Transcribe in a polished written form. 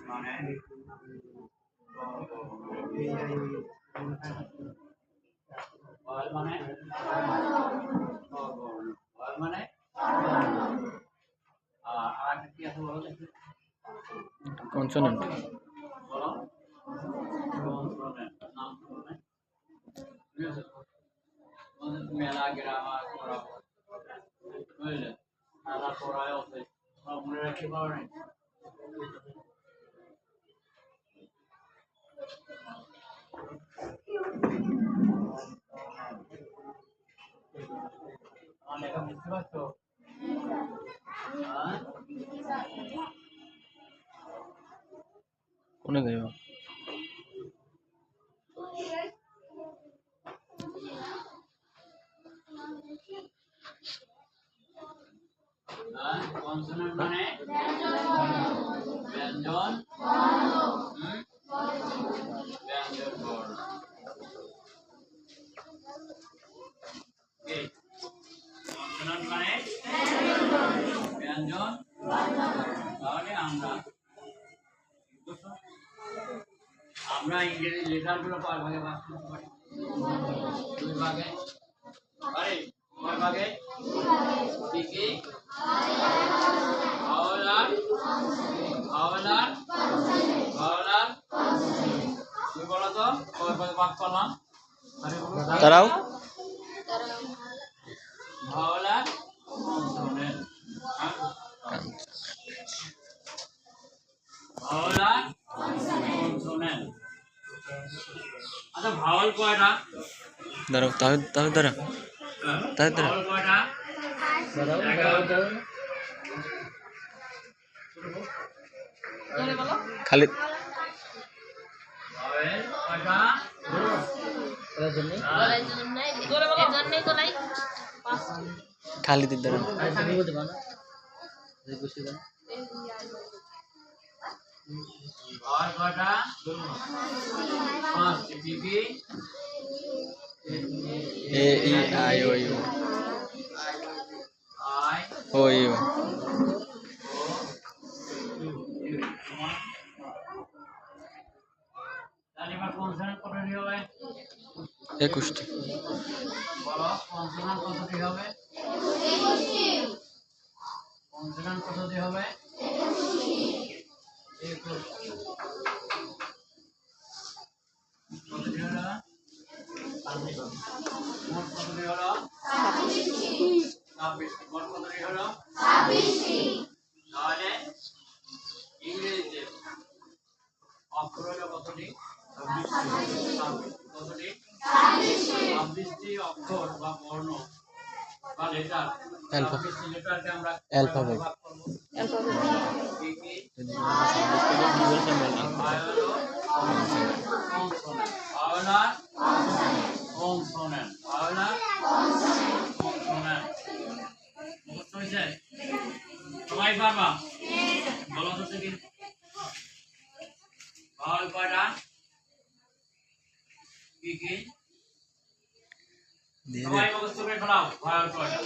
মানে মানে মানে আর কি আছে বলো কনসোনেন্ট বলো কনসোনেন্ট নাম শুনে মেলা গ্রামার পড়া বুঝলে মেলা পড়ায় আছে মনে রাখতে পারো না লেখা বুঝতে পারছো কোনে গেল কনসোনেন্ট মানে ব্যঞ্জন ব্যঞ্জন বর্ণ কনসোনেন্ট মানে ব্যঞ্জন তাহলে আমরা ইংরেজি লেটারগুলো কয় ভাগে ভাগ করতে পারি দুই ভাগে পারি কয় ভাগে কি কি ভাওয়াল কি বলো তো কয় ভাগে ভাগ করলাম তারাও ভাওয়াল কনসোনেন্ট ভাওয়াল কনসোনেন্ট আচ্ছা ভাওয়াল কয়টা দাঁড়াও তাহলে দাঁড়া তাহলে দাঁড়া ভাওয়াল কয়টা খালি ভাওয়াল কয়টা খালি দিক দাঁড়া ভাওয়াল কয়টা পাঁচটি কি কি A E I O U I O U তাহলে এবার কনসোনেন্ট কতটি হবে 21টি বলো কনসোনেন্ট কতটি হবে কনসোনেন্ট কতটি হবে 21টি কতটি হলো মোট কতটি হলো 26টি মোট কতটি হলো 26টি তাহলে ইংরেজিতে অক্ষর হলো কতটি 26টি কতটি 26টি অক্ষর বা বর্ণ বা লেটার 26টি লেটারকে আমরা অ্যালফাবেট ভাগ করব কি কি ভাওয়াল কনসোনেন্ট ভাওয়াল কনসোনেন্ট মুখস্থ হয়েছে সবাই পারবা বলো তো দেখি ভাওয়াল কয়টা কি কি দিয়ে সবাই মুখস্থ করে ফেলাও ভাওয়াল কয়টা